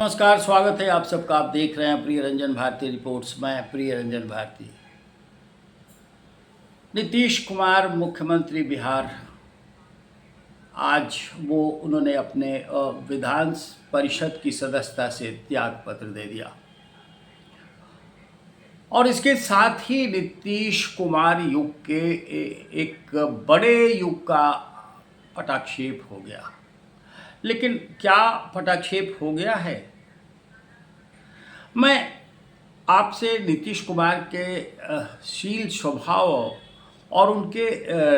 नमस्कार, स्वागत है आप सबका। आप देख रहे हैं प्रिय रंजन भारती रिपोर्ट्स। मैं प्रिय रंजन भारती। नीतीश कुमार मुख्यमंत्री बिहार, आज उन्होंने अपने विधान परिषद की सदस्यता से त्याग पत्र दे दिया और इसके साथ ही नीतीश कुमार युग के एक बड़े युग का पटाक्षेप हो गया। लेकिन क्या पटाक्षेप हो गया है? मैं आपसे नीतीश कुमार के शील स्वभाव और उनके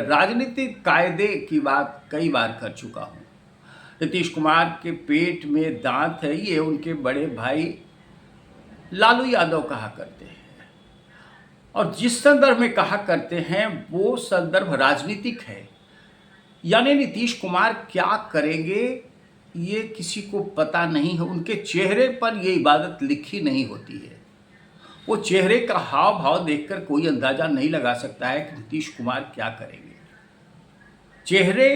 राजनीतिक कायदे की बात कई बार कर चुका हूँ। नीतीश कुमार के पेट में दांत है, ये उनके बड़े भाई लालू यादव कहा करते हैं। और जिस संदर्भ में कहा करते हैं वो संदर्भ राजनीतिक है, यानी नीतीश कुमार क्या करेंगे ये किसी को पता नहीं है। उनके चेहरे पर ये इबादत लिखी नहीं होती है। वो चेहरे का हाव भाव देखकर कोई अंदाजा नहीं लगा सकता है कि नीतीश कुमार क्या करेंगे। चेहरे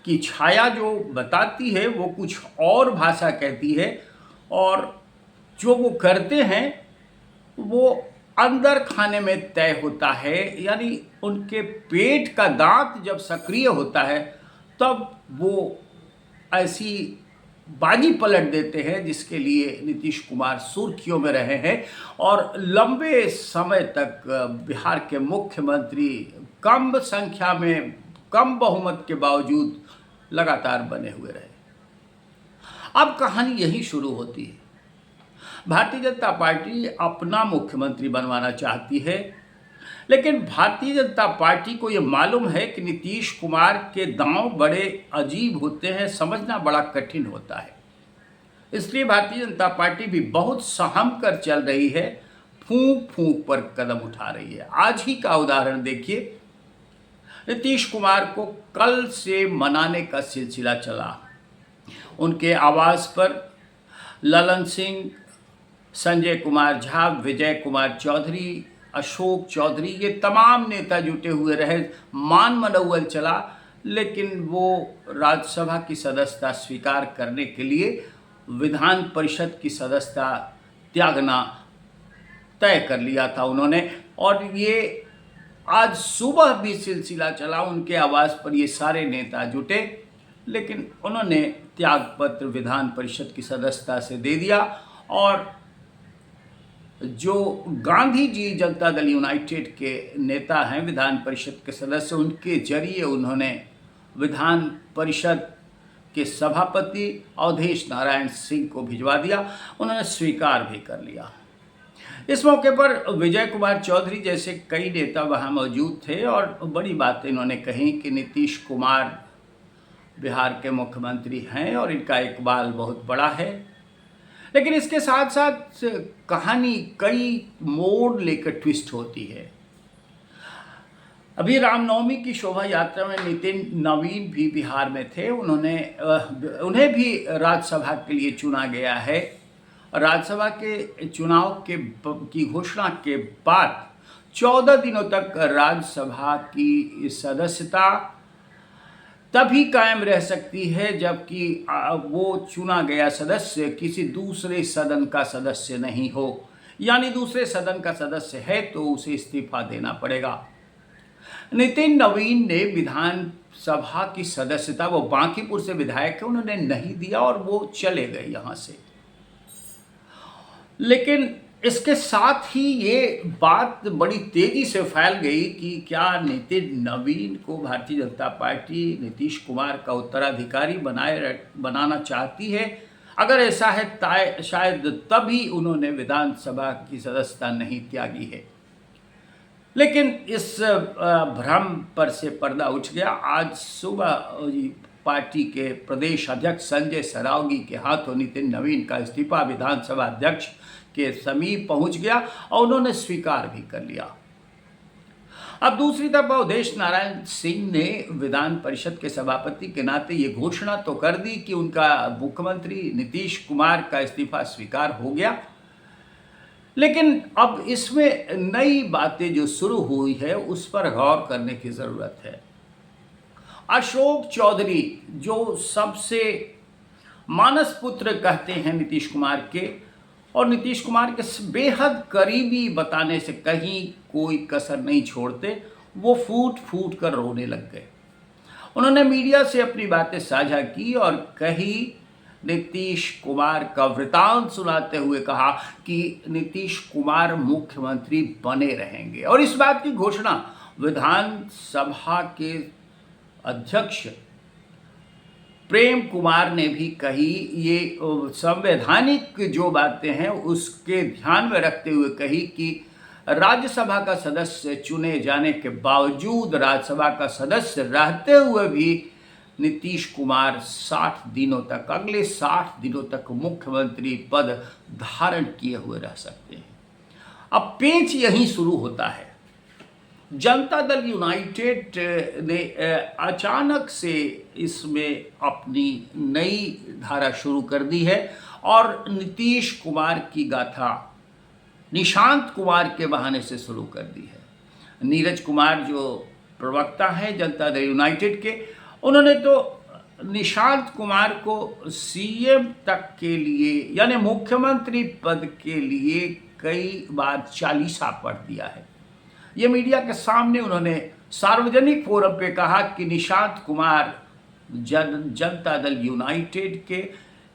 की छाया जो बताती है वो कुछ और भाषा कहती है, और जो वो करते हैं वो अंदर खाने में तय होता है। यानी उनके पेट का दांत जब सक्रिय होता है तब वो ऐसी बाजी पलट देते हैं जिसके लिए नीतीश कुमार सुर्खियों में रहे हैं और लंबे समय तक बिहार के मुख्यमंत्री कम संख्या में, कम बहुमत के बावजूद लगातार बने हुए रहे। अब कहानी यही शुरू होती है। भारतीय जनता पार्टी अपना मुख्यमंत्री बनवाना चाहती है, लेकिन भारतीय जनता पार्टी को ये मालूम है कि नीतीश कुमार के दांव बड़े अजीब होते हैं, समझना बड़ा कठिन होता है। इसलिए भारतीय जनता पार्टी भी बहुत सहम कर चल रही है, फूंक फूंक पर कदम उठा रही है। आज ही का उदाहरण देखिए। नीतीश कुमार को कल से मनाने का सिलसिला चला। उनके आवास पर ललन सिंह, संजय कुमार झा, विजय कुमार चौधरी, अशोक चौधरी, ये तमाम नेता जुटे हुए रहे। मान मनौवल चला, लेकिन वो राज्यसभा की सदस्यता स्वीकार करने के लिए विधान परिषद की सदस्यता त्यागना तय कर लिया था उन्होंने। और ये आज सुबह भी सिलसिला चला। उनके आवास पर ये सारे नेता जुटे, लेकिन उन्होंने त्याग पत्र विधान परिषद की सदस्यता से दे दिया। और जो गांधी जी जनता दल यूनाइटेड के नेता हैं, विधान परिषद के सदस्य, उनके जरिए उन्होंने विधान परिषद के सभापति अवधेश नारायण सिंह को भिजवा दिया। उन्होंने स्वीकार भी कर लिया। इस मौके पर विजय कुमार चौधरी जैसे कई नेता वहां मौजूद थे और बड़ी बातें इन्होंने कही कि नीतीश कुमार बिहार के मुख्यमंत्री हैं और इनका इकबाल बहुत बड़ा है। लेकिन इसके साथ साथ कहानी कई मोड़ लेकर ट्विस्ट होती है। अभी रामनवमी की शोभा यात्रा में नितिन नवीन भी बिहार में थे। उन्हें भी राज्यसभा के लिए चुना गया है। राज्यसभा के चुनाव की घोषणा के बाद 14 दिनों तक राज्यसभा की सदस्यता तभी कायम रह सकती है जबकि वो चुना गया सदस्य किसी दूसरे सदन का सदस्य नहीं हो। यानी दूसरे सदन का सदस्य है तो उसे इस्तीफा देना पड़ेगा। नितिन नवीन ने विधानसभा की सदस्यता, वो बांकीपुर से विधायक है, उन्होंने नहीं दिया और वो चले गए यहां से। लेकिन इसके साथ ही ये बात बड़ी तेजी से फैल गई कि क्या नितिन नवीन को भारतीय जनता पार्टी नीतीश कुमार का उत्तराधिकारी बनाना चाहती है। अगर ऐसा है शायद तभी उन्होंने विधानसभा की सदस्यता नहीं त्यागी है। लेकिन इस भ्रम पर से पर्दा उठ गया। आज सुबह पार्टी के प्रदेश अध्यक्ष संजय सरावगी के हाथों नितिन नवीन का इस्तीफा विधानसभा अध्यक्ष के समीप पहुंच गया और उन्होंने स्वीकार भी कर लिया। अब दूसरी तरफ अवधेश नारायण सिंह ने विधान परिषद के सभापति के नाते ये घोषणा तो कर दी कि उनका मुख्यमंत्री नीतीश कुमार का इस्तीफा स्वीकार हो गया। लेकिन अब इसमें नई बातें जो शुरू हुई है उस पर गौर करने की जरूरत है। अशोक चौधरी जो सबसे मानस पुत्र कहते हैं नीतीश कुमार के, और नीतीश कुमार के बेहद करीबी बताने से कहीं कोई कसर नहीं छोड़ते। वो फूट फूट कर रोने लग गए। उन्होंने मीडिया से अपनी बातें साझा की और कही, नीतीश कुमार का वृतांत सुनाते हुए कहा कि नीतीश कुमार मुख्यमंत्री बने रहेंगे। और इस बात की घोषणा विधानसभा के अध्यक्ष प्रेम कुमार ने भी कही। ये संवैधानिक जो बातें हैं उसके ध्यान में रखते हुए कही कि राज्यसभा का सदस्य चुने जाने के बावजूद राज्यसभा का सदस्य रहते हुए भी नीतीश कुमार 60 दिनों तक, अगले 60 दिनों तक मुख्यमंत्री पद धारण किए हुए रह सकते हैं। अब पेंच यहीं शुरू होता है। जनता दल यूनाइटेड ने अचानक से इसमें अपनी नई धारा शुरू कर दी है और नीतीश कुमार की गाथा निशांत कुमार के बहाने से शुरू कर दी है। नीरज कुमार जो प्रवक्ता हैं जनता दल यूनाइटेड के, उन्होंने तो निशांत कुमार को सीएम तक के लिए यानी मुख्यमंत्री पद के लिए कई बार चालीसा पढ़ दिया है। ये मीडिया के सामने उन्होंने सार्वजनिक फोरम पे कहा कि निशांत कुमार जनता दल यूनाइटेड के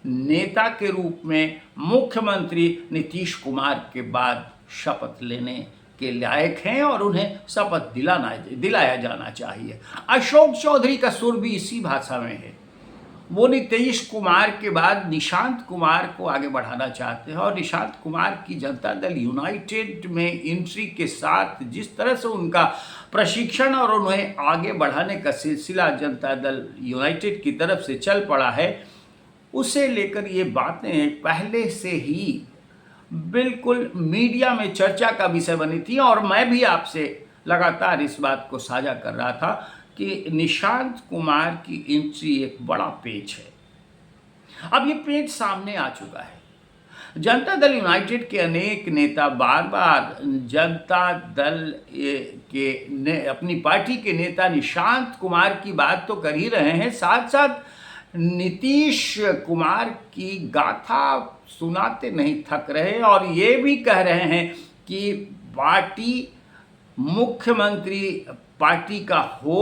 नेता के रूप में मुख्यमंत्री नीतीश कुमार के बाद शपथ लेने के लायक हैं और उन्हें शपथ दिलाया जाना चाहिए। अशोक चौधरी का सुर भी इसी भाषा में है। वो नीतीश कुमार के बाद निशांत कुमार को आगे बढ़ाना चाहते हैं और निशांत कुमार की जनता दल यूनाइटेड में एंट्री के साथ जिस तरह से उनका प्रशिक्षण और उन्हें आगे बढ़ाने का सिलसिला जनता दल यूनाइटेड की तरफ से चल पड़ा है, उसे लेकर ये बातें पहले से ही बिल्कुल मीडिया में चर्चा का विषय बनी थी और मैं भी आपसे लगातार इस बात को साझा कर रहा था कि निशांत कुमार की एंट्री एक बड़ा पेच है। अब ये पेच सामने आ चुका है। जनता दल यूनाइटेड के अनेक नेता बार बार जनता दल अपनी पार्टी के नेता निशांत कुमार की बात तो कर ही रहे हैं, साथ साथ नीतीश कुमार की गाथा सुनाते नहीं थक रहे और ये भी कह रहे हैं कि पार्टी मुख्यमंत्री पार्टी का हो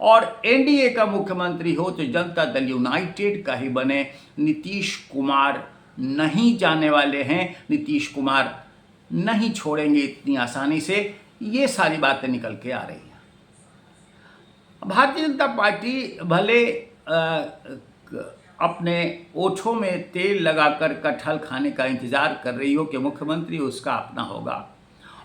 और एनडीए का मुख्यमंत्री हो तो जनता दल यूनाइटेड का ही बने। नीतीश कुमार नहीं जाने वाले हैं, नीतीश कुमार नहीं छोड़ेंगे इतनी आसानी से। ये सारी बातें निकल के आ रही हैं। भारतीय जनता पार्टी भले अपने ओठों में तेल लगाकर कटहल खाने का इंतजार कर रही हो कि मुख्यमंत्री उसका अपना होगा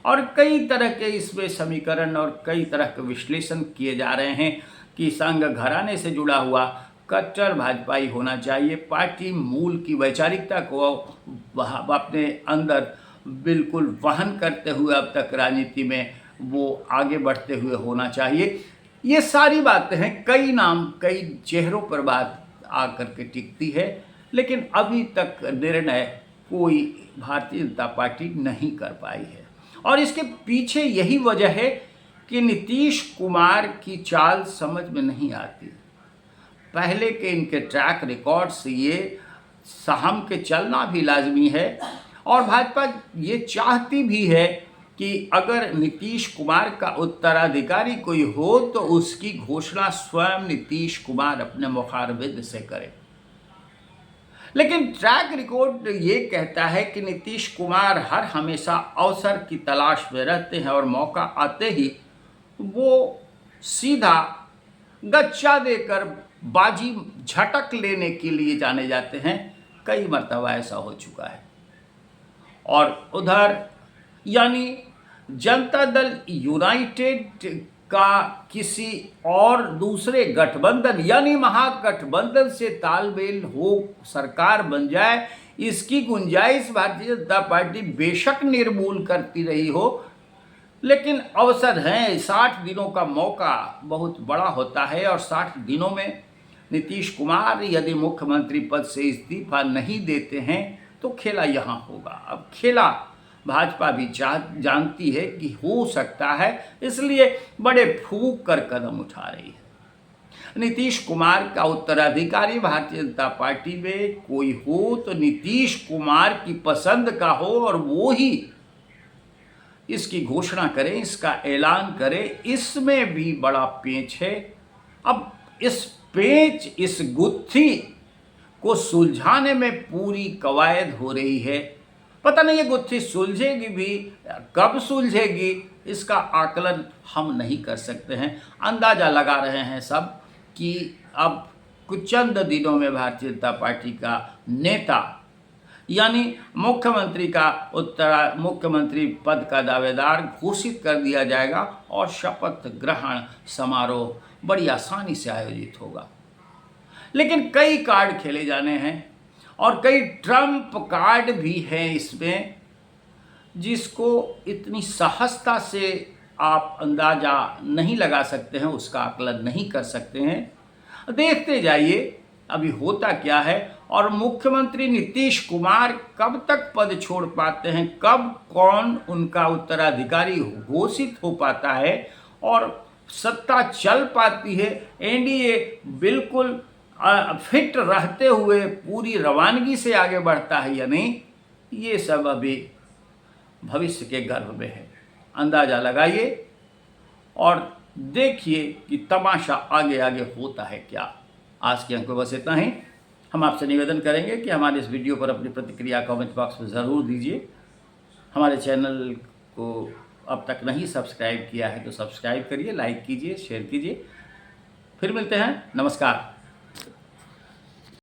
और कई तरह के इसमें समीकरण और कई तरह के विश्लेषण किए जा रहे हैं कि संघ घराने से जुड़ा हुआ कट्टर भाजपाई होना चाहिए, पार्टी मूल की वैचारिकता को अपने अंदर बिल्कुल वहन करते हुए अब तक राजनीति में वो आगे बढ़ते हुए होना चाहिए। ये सारी बातें हैं, कई नाम कई चेहरों पर बात आकर के टिकती है, लेकिन अभी तक निर्णय कोई भारतीय जनता पार्टी नहीं कर पाई है और इसके पीछे यही वजह है कि नीतीश कुमार की चाल समझ में नहीं आती। पहले के इनके ट्रैक रिकॉर्ड से ये सहम के चलना भी लाजमी है और भाजपा ये चाहती भी है कि अगर नीतीश कुमार का उत्तराधिकारी कोई हो तो उसकी घोषणा स्वयं नीतीश कुमार अपने मुखारबिंद से करे। लेकिन ट्रैक रिकॉर्ड ये कहता है कि नीतीश कुमार हर हमेशा अवसर की तलाश में रहते हैं और मौका आते ही वो सीधा गच्चा देकर बाजी झटक लेने के लिए जाने जाते हैं। कई मर्तबा ऐसा हो चुका है। और उधर यानी जनता दल यूनाइटेड का किसी और दूसरे गठबंधन यानी महागठबंधन से तालमेल हो, सरकार बन जाए, इसकी गुंजाइश भारतीय जनता पार्टी बेशक निर्मूल करती रही हो, लेकिन अवसर हैं। 60 दिनों का मौका बहुत बड़ा होता है और 60 दिनों में नीतीश कुमार यदि मुख्यमंत्री पद से इस्तीफा नहीं देते हैं तो खेला यहाँ होगा। अब खेला भाजपा भी जानती है कि हो सकता है, इसलिए बड़े फूंक कर कदम उठा रही है। नीतीश कुमार का उत्तराधिकारी भारतीय जनता पार्टी में कोई हो तो नीतीश कुमार की पसंद का हो और वो ही इसकी घोषणा करें, इसका ऐलान करें, इसमें भी बड़ा पेंच है। अब इस पेंच, इस गुत्थी को सुलझाने में पूरी कवायद हो रही है। पता नहीं ये गुत्थी सुलझेगी भी, कब सुलझेगी इसका आकलन हम नहीं कर सकते हैं। अंदाज़ा लगा रहे हैं सब कि अब कुछ चंद दिनों में भारतीय जनता पार्टी का नेता यानी मुख्यमंत्री पद का दावेदार घोषित कर दिया जाएगा और शपथ ग्रहण समारोह बड़ी आसानी से आयोजित होगा। लेकिन कई कार्ड खेले जाने हैं और कई ट्रम्प कार्ड भी हैं इसमें, जिसको इतनी सहजता से आप अंदाज़ा नहीं लगा सकते हैं, उसका आकलन नहीं कर सकते हैं। देखते जाइए अभी होता क्या है और मुख्यमंत्री नीतीश कुमार कब तक पद छोड़ पाते हैं, कब कौन उनका उत्तराधिकारी घोषित हो पाता है और सत्ता चल पाती है, एनडीए बिल्कुल फिट रहते हुए पूरी रवानगी से आगे बढ़ता है या नहीं, ये सब अभी भविष्य के गर्भ में है। अंदाज़ा लगाइए और देखिए कि तमाशा आगे आगे होता है क्या। आज के अंक में बस इतना ही। हम आपसे निवेदन करेंगे कि हमारे इस वीडियो पर अपनी प्रतिक्रिया कमेंट बॉक्स में ज़रूर दीजिए। हमारे चैनल को अब तक नहीं सब्सक्राइब किया है तो सब्सक्राइब करिए, लाइक कीजिए, शेयर कीजिए। फिर मिलते हैं। नमस्कार।